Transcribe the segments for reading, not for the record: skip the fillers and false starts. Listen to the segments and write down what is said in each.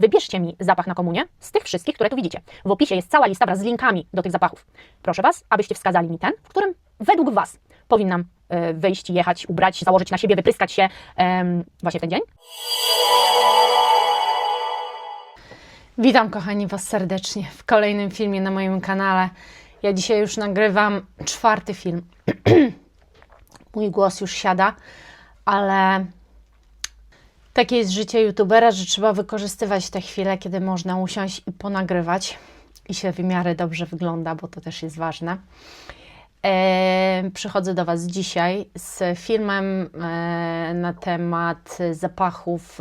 Wybierzcie mi zapach na komunię z tych wszystkich, które tu widzicie. W opisie jest cała lista wraz z linkami do tych zapachów. Proszę Was, abyście wskazali mi ten, w którym według Was powinnam wyjść, jechać, ubrać, założyć na siebie, wypryskać się właśnie w ten dzień. Witam kochani Was serdecznie w kolejnym filmie na moim kanale. Ja dzisiaj już nagrywam 4. film. Mój głos już siada, ale takie jest życie youtubera, że trzeba wykorzystywać te chwile, kiedy można usiąść i ponagrywać i się w miarę dobrze wygląda, bo to też jest ważne. Przychodzę do Was dzisiaj z filmem na temat zapachów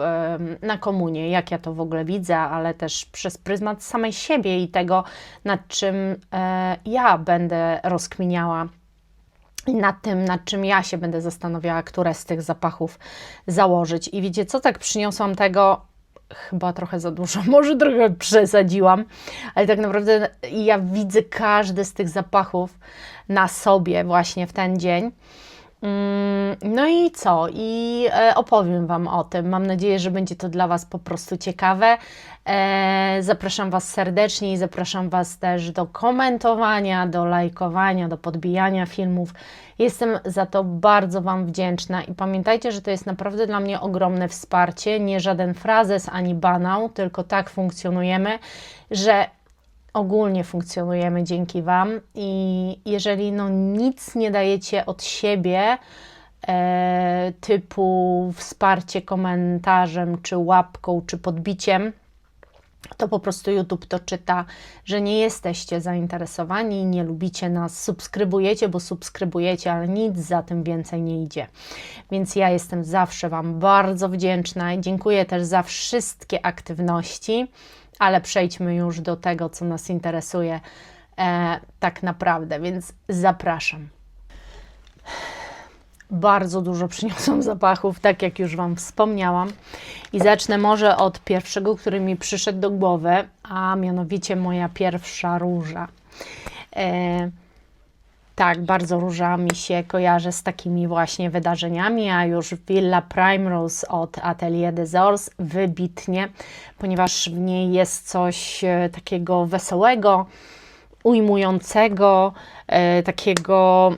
na komunię, jak ja to w ogóle widzę, ale też przez pryzmat samej siebie i tego, nad czym ja będę rozkminiała i nad czym ja się będę zastanawiała, które z tych zapachów założyć. I wiecie co, tak przyniosłam tego chyba trochę za dużo, może trochę przesadziłam, ale tak naprawdę ja widzę każdy z tych zapachów na sobie właśnie w ten dzień. No i co? I opowiem Wam o tym. Mam nadzieję, że będzie to dla Was po prostu ciekawe. Zapraszam Was serdecznie i zapraszam Was też do komentowania, do lajkowania, do podbijania filmów. Jestem za to bardzo Wam wdzięczna i pamiętajcie, że to jest naprawdę dla mnie ogromne wsparcie. Nie żaden frazes ani banał, tylko tak funkcjonujemy, że ogólnie funkcjonujemy dzięki Wam i jeżeli nic nie dajecie od siebie, typu wsparcie komentarzem, czy łapką, czy podbiciem, to po prostu YouTube to czyta, że nie jesteście zainteresowani, nie lubicie nas, subskrybujecie, bo subskrybujecie, ale nic za tym więcej nie idzie. Więc ja jestem zawsze Wam bardzo wdzięczna i dziękuję też za wszystkie aktywności, ale przejdźmy już do tego, co nas interesuje tak naprawdę, więc zapraszam. Bardzo dużo przyniosłam zapachów, tak jak już Wam wspomniałam. I zacznę może od pierwszego, który mi przyszedł do głowy, a mianowicie moja pierwsza róża. Tak, bardzo róża mi się kojarzy z takimi właśnie wydarzeniami, a już Villa Primrose od Atelier des Ors wybitnie, ponieważ w niej jest coś takiego wesołego, ujmującego, takiego,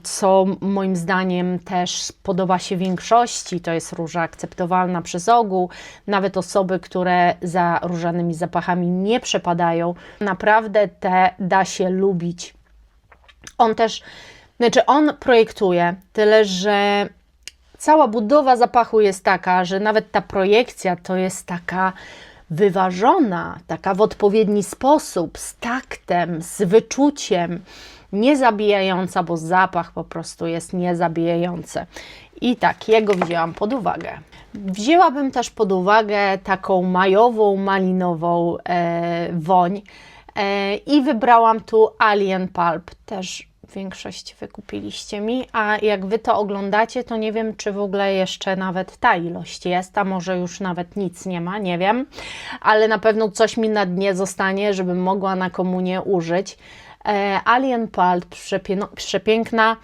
co moim zdaniem też podoba się większości. To jest róża akceptowalna przez ogół, nawet osoby, które za różanymi zapachami nie przepadają. Naprawdę te da się lubić. On projektuje, tyle że cała budowa zapachu jest taka, że nawet ta projekcja to jest taka wyważona, taka w odpowiedni sposób, z taktem, z wyczuciem, niezabijająca, bo zapach po prostu jest niezabijający. I tak, jego wzięłam pod uwagę. Wzięłabym też pod uwagę taką majową, malinową woń i wybrałam tu Alien Pulp, też większość wykupiliście mi, a jak Wy to oglądacie, to nie wiem, czy w ogóle jeszcze nawet ta ilość jest, a może już nawet nic nie ma, nie wiem, ale na pewno coś mi na dnie zostanie, żebym mogła na komunię użyć. Alien Pulp, przepiękna,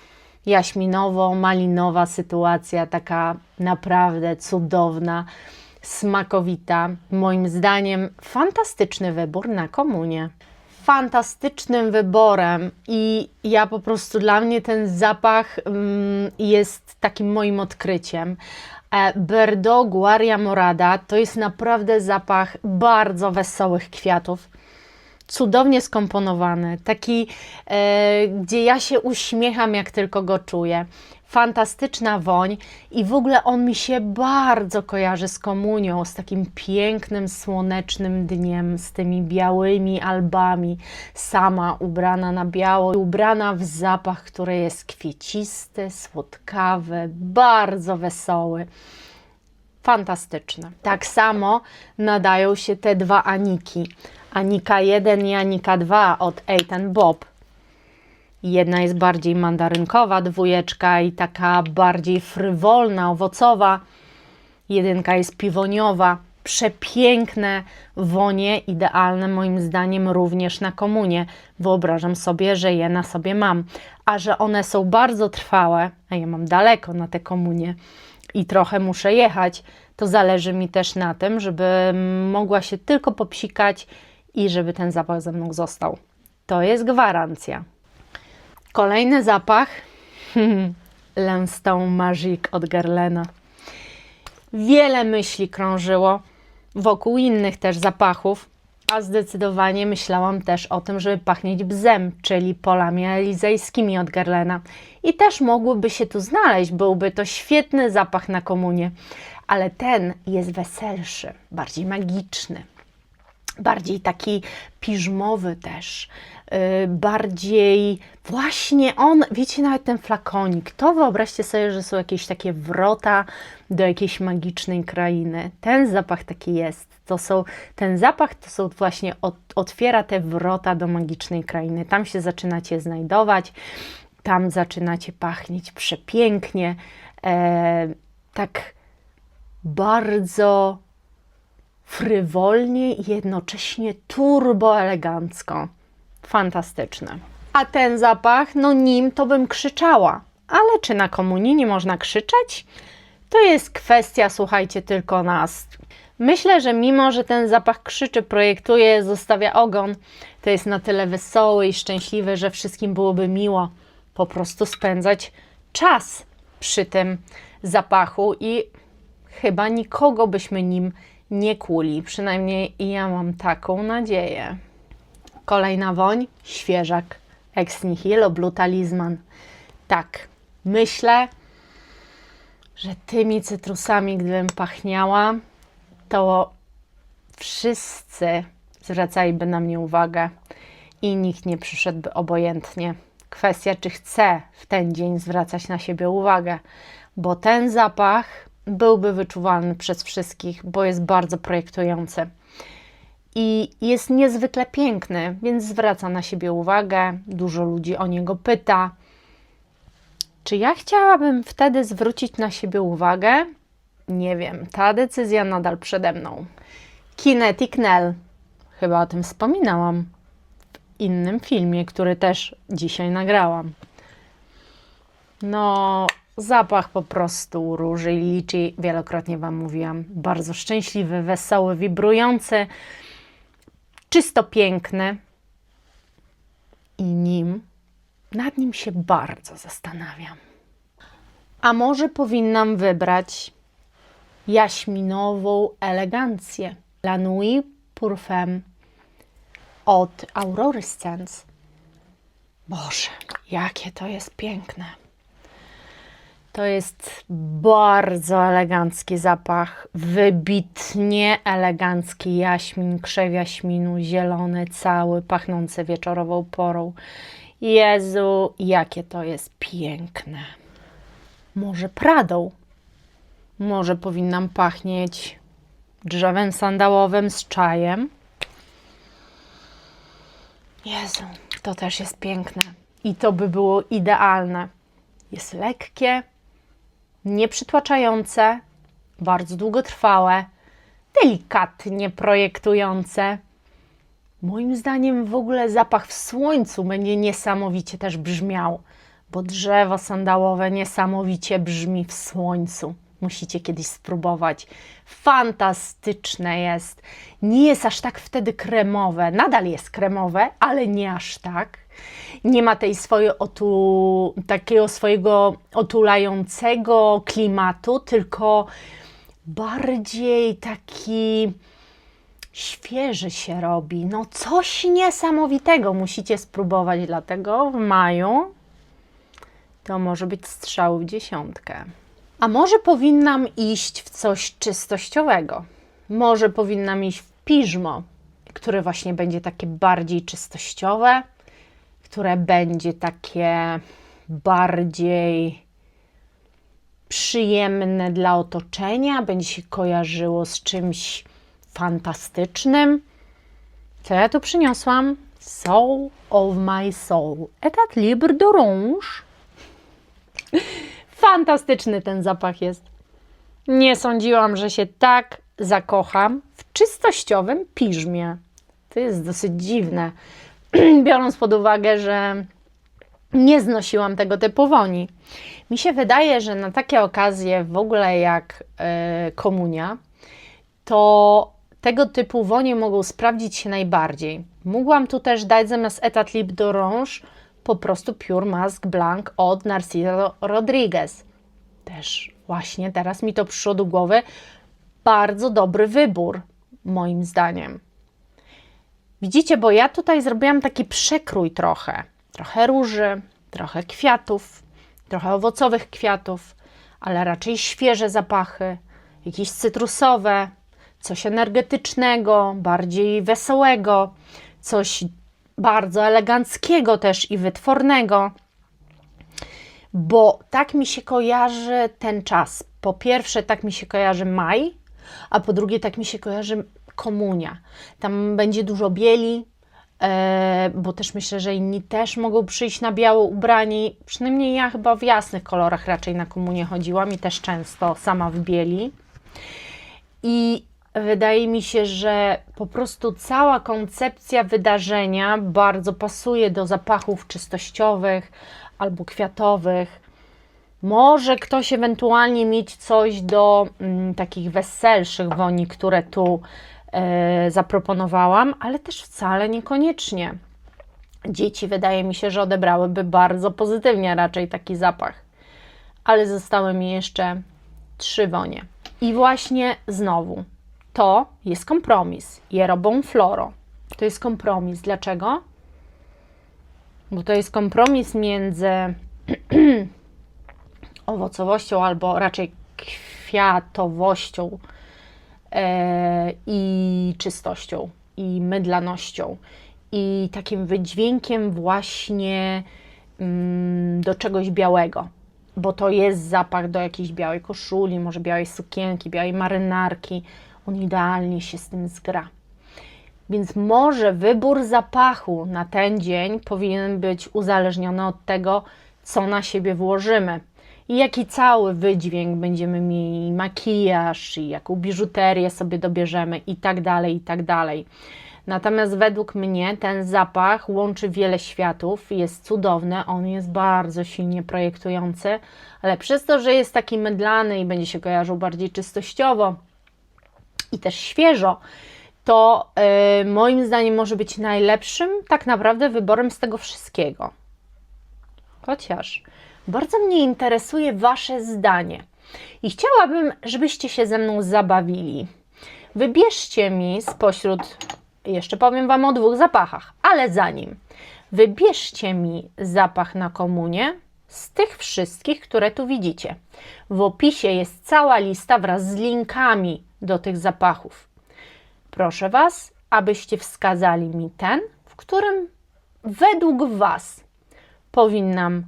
jaśminowo-malinowa sytuacja, taka naprawdę cudowna, smakowita. Moim zdaniem fantastyczny wybór na komunię. Fantastycznym wyborem i ja po prostu, dla mnie ten zapach jest takim moim odkryciem. Bordeaux Guaria Morada to jest naprawdę zapach bardzo wesołych kwiatów, cudownie skomponowany, taki, gdzie ja się uśmiecham, jak tylko go czuję. Fantastyczna woń i w ogóle on mi się bardzo kojarzy z komunią, z takim pięknym, słonecznym dniem, z tymi białymi albami, sama ubrana na biało, ubrana w zapach, który jest kwiecisty, słodkawy, bardzo wesoły. Fantastyczne. Tak samo nadają się te dwa Aniki. Anika 1 i Anika 2 od Eight Bob. Jedna jest bardziej mandarynkowa, dwójeczka i taka bardziej frywolna, owocowa. Jedynka jest piwoniowa. Przepiękne wonie, idealne moim zdaniem również na komunię. Wyobrażam sobie, że je na sobie mam. A że one są bardzo trwałe, a ja mam daleko na te komunie i trochę muszę jechać, to zależy mi też na tym, żeby mogła się tylko popsikać i żeby ten zapach ze mną został. To jest gwarancja. Kolejny zapach L'instant Magique od Guerlaina. Wiele myśli krążyło wokół innych też zapachów, a zdecydowanie myślałam też o tym, żeby pachnieć bzem, czyli polami elizejskimi od Guerlaina. I też mogłyby się tu znaleźć, byłby to świetny zapach na komunię, ale ten jest weselszy, bardziej magiczny, bardziej taki piżmowy też, bardziej właśnie on, wiecie, nawet ten flakonik, to wyobraźcie sobie, że są jakieś takie wrota do jakiejś magicznej krainy. Ten zapach taki jest. Ten zapach to są właśnie, otwiera te wrota do magicznej krainy. Tam się zaczynacie znajdować, tam zaczynacie pachnieć przepięknie, tak bardzo frywolnie i jednocześnie turbo elegancko. Fantastyczne. A ten zapach, no nim to bym krzyczała. Ale czy na komunii nie można krzyczeć? To jest kwestia, słuchajcie, tylko nas. Myślę, że mimo, że ten zapach krzyczy, projektuje, zostawia ogon, to jest na tyle wesoły i szczęśliwy, że wszystkim byłoby miło po prostu spędzać czas przy tym zapachu i chyba nikogo byśmy nim nie kłuli. Przynajmniej ja mam taką nadzieję. Kolejna woń, świeżak Ex Nihilo Blue Talisman. Tak, myślę, że tymi cytrusami, gdybym pachniała, to wszyscy zwracaliby na mnie uwagę i nikt nie przyszedłby obojętnie. Kwestia, czy chcę w ten dzień zwracać na siebie uwagę, bo ten zapach byłby wyczuwalny przez wszystkich, bo jest bardzo projektujący. I jest niezwykle piękny, więc zwraca na siebie uwagę, dużo ludzi o niego pyta. Czy ja chciałabym wtedy zwrócić na siebie uwagę? Nie wiem, ta decyzja nadal przede mną. Kinetic Nell. Chyba o tym wspominałam w innym filmie, który też dzisiaj nagrałam. No, zapach po prostu róży i liczy, wielokrotnie Wam mówiłam. Bardzo szczęśliwy, wesoły, wibrujący, czysto piękny. I nad nim się bardzo zastanawiam. A może powinnam wybrać jaśminową elegancję La Nuit pour Femme od Aurory Scents. Boże, jakie to jest piękne. To jest bardzo elegancki zapach, wybitnie elegancki jaśmin, krzew jaśminu, zielony, cały, pachnący wieczorową porą. Jezu, jakie to jest piękne. Może Pradą? Może powinnam pachnieć drzewem sandałowym z czajem? Jezu, to też jest piękne. I to by było idealne. Jest lekkie, nieprzytłaczające, bardzo długotrwałe, delikatnie projektujące. Moim zdaniem w ogóle zapach w słońcu będzie niesamowicie też brzmiał, bo drzewo sandałowe niesamowicie brzmi w słońcu. Musicie kiedyś spróbować. Fantastyczne jest. Nie jest aż tak wtedy kremowe. Nadal jest kremowe, ale nie aż tak. Nie ma takiego swojego otulającego klimatu, tylko bardziej taki świeży się robi. No coś niesamowitego musicie spróbować, dlatego w maju to może być strzał w dziesiątkę. A może powinnam iść w coś czystościowego? Może powinnam iść w piżmo, które właśnie będzie takie bardziej czystościowe, które będzie takie bardziej przyjemne dla otoczenia, będzie się kojarzyło z czymś fantastycznym. Co ja tu przyniosłam? Soul of my soul. Etat libre d'orange. Fantastyczny ten zapach jest. Nie sądziłam, że się tak zakocham w czystościowym piżmie. To jest dosyć dziwne, biorąc pod uwagę, że nie znosiłam tego typu woni. Mi się wydaje, że na takie okazje w ogóle jak komunia, to tego typu wonie mogą sprawdzić się najbardziej. Mogłam tu też dać zamiast Etat Lip d'Orange po prostu Pure Masque Blanc od Narciso Rodriguez. Też właśnie teraz mi to przyszło do głowy. Bardzo dobry wybór, moim zdaniem. Widzicie, bo ja tutaj zrobiłam taki przekrój trochę. Trochę róży, trochę kwiatów, trochę owocowych kwiatów, ale raczej świeże zapachy, jakieś cytrusowe, coś energetycznego, bardziej wesołego, coś bardzo eleganckiego też i wytwornego, bo tak mi się kojarzy ten czas. Po pierwsze, tak mi się kojarzy maj, a po drugie, tak mi się kojarzy komunia. Tam będzie dużo bieli, bo też myślę, że inni też mogą przyjść na biało ubrani. Przynajmniej ja chyba w jasnych kolorach raczej na komunię chodziłam i też często sama w bieli. I wydaje mi się, że po prostu cała koncepcja wydarzenia bardzo pasuje do zapachów czystościowych albo kwiatowych. Może ktoś ewentualnie mieć coś do takich weselszych woni, które tu zaproponowałam, ale też wcale niekoniecznie. Dzieci wydaje mi się, że odebrałyby bardzo pozytywnie raczej taki zapach. Ale zostały mi jeszcze 3 wonie. I właśnie znowu, to jest kompromis. Jerobą Floro. To jest kompromis. Dlaczego? Bo to jest kompromis między owocowością albo raczej kwiatowością i czystością, i mydlanością, i takim wydźwiękiem właśnie do czegoś białego, bo to jest zapach do jakiejś białej koszuli, może białej sukienki, białej marynarki. On idealnie się z tym zgra. Więc może wybór zapachu na ten dzień powinien być uzależniony od tego, co na siebie włożymy i jaki cały wydźwięk będziemy mieli, makijaż i jaką biżuterię sobie dobierzemy i tak dalej, i tak dalej. Natomiast według mnie ten zapach łączy wiele światów, jest cudowny, on jest bardzo silnie projektujący, ale przez to, że jest taki mydlany i będzie się kojarzył bardziej czystościowo i też świeżo, to moim zdaniem może być najlepszym tak naprawdę wyborem z tego wszystkiego. Chociaż bardzo mnie interesuje Wasze zdanie i chciałabym, żebyście się ze mną zabawili. Wybierzcie mi spośród, jeszcze powiem Wam o 2 zapachach, ale zanim, wybierzcie mi zapach na komunię z tych wszystkich, które tu widzicie. W opisie jest cała lista wraz z linkami do tych zapachów. Proszę Was, abyście wskazali mi ten, w którym według Was powinnam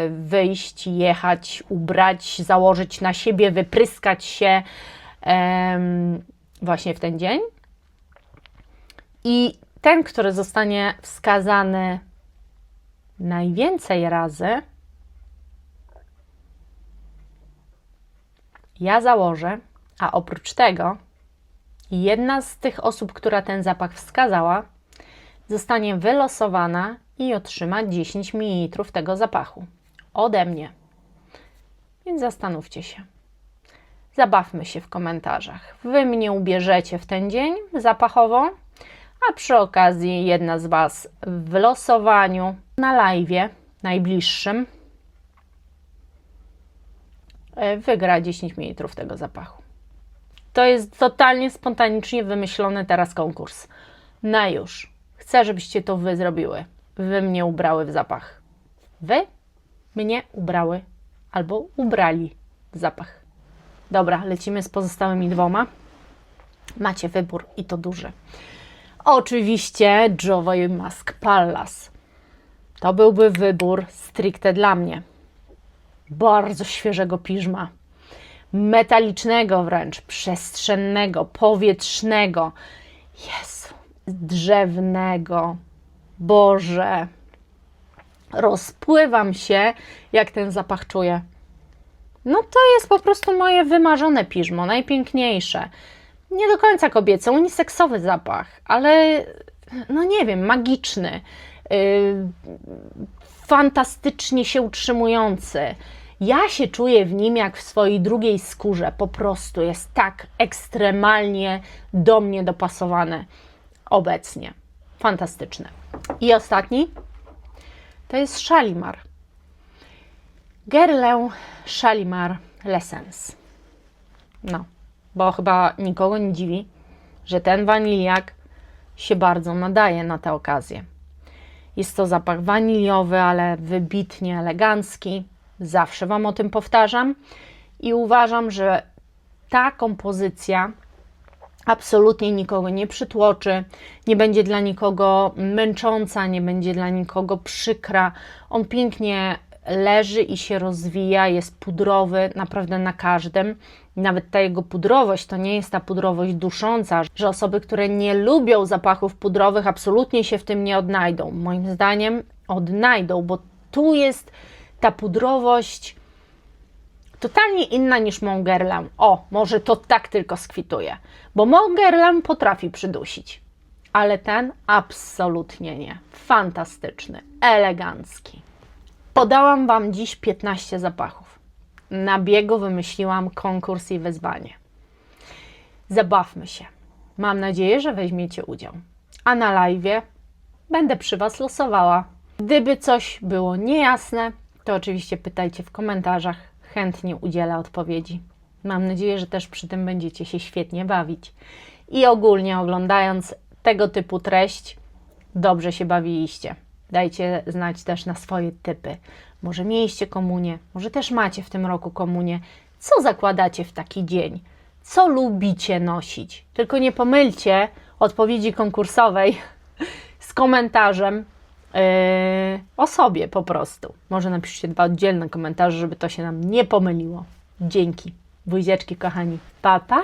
wyjść, jechać, ubrać, założyć na siebie, wypryskać się właśnie w ten dzień. I ten, który zostanie wskazany najwięcej razy, ja założę, a oprócz tego jedna z tych osób, która ten zapach wskazała, zostanie wylosowana i otrzyma 10 ml tego zapachu ode mnie. Więc zastanówcie się. Zabawmy się w komentarzach. Wy mnie ubierzecie w ten dzień zapachowo, a przy okazji jedna z Was w losowaniu na live'ie najbliższym wygra 10 ml tego zapachu. To jest totalnie spontanicznie wymyślony teraz konkurs. Na już. Chcę, żebyście to Wy zrobiły. Wy mnie ubrały w zapach. Wy mnie ubrały albo ubrali w zapach. Dobra, lecimy z pozostałymi 2. Macie wybór i to duży. Oczywiście Joy Mask Pallas. To byłby wybór stricte dla mnie. Bardzo świeżego piżma. Metalicznego wręcz, przestrzennego, powietrznego. Jezu, drzewnego. Boże. Rozpływam się, jak ten zapach czuję. No to jest po prostu moje wymarzone piżmo, najpiękniejsze. Nie do końca kobiece, uniseksowy zapach, ale no nie wiem, magiczny. fantastycznie się utrzymujący. Ja się czuję w nim jak w swojej drugiej skórze. Po prostu jest tak ekstremalnie do mnie dopasowany obecnie. Fantastyczny. I ostatni to jest Shalimar. Guerlain Shalimar L'Essence. No, bo chyba nikogo nie dziwi, że ten waniliak się bardzo nadaje na tę okazję. Jest to zapach waniliowy, ale wybitnie elegancki. Zawsze Wam o tym powtarzam i uważam, że ta kompozycja absolutnie nikogo nie przytłoczy, nie będzie dla nikogo męcząca, nie będzie dla nikogo przykra. On pięknie leży i się rozwija, jest pudrowy naprawdę na każdym. Nawet ta jego pudrowość to nie jest ta pudrowość dusząca, że osoby, które nie lubią zapachów pudrowych, absolutnie się w tym nie odnajdą. Moim zdaniem odnajdą, bo tu jest ta pudrowość totalnie inna niż Mon Guerlain. O, może to tak tylko skwituje, bo Mon Guerlain potrafi przydusić, ale ten absolutnie nie. Fantastyczny, elegancki. Podałam Wam dziś 15 zapachów. Na biegu wymyśliłam konkurs i wyzwanie. Zabawmy się. Mam nadzieję, że weźmiecie udział. A na live'ie będę przy Was losowała. Gdyby coś było niejasne, to oczywiście pytajcie w komentarzach. Chętnie udzielę odpowiedzi. Mam nadzieję, że też przy tym będziecie się świetnie bawić. I ogólnie oglądając tego typu treść, dobrze się bawiliście. Dajcie znać też na swoje typy. Może mieliście komunię, może też macie w tym roku komunię. Co zakładacie w taki dzień? Co lubicie nosić? Tylko nie pomylcie odpowiedzi konkursowej z komentarzem o sobie po prostu. Może napiszcie 2 oddzielne komentarze, żeby to się nam nie pomyliło. Dzięki. Buziaczki kochani. Pa, pa!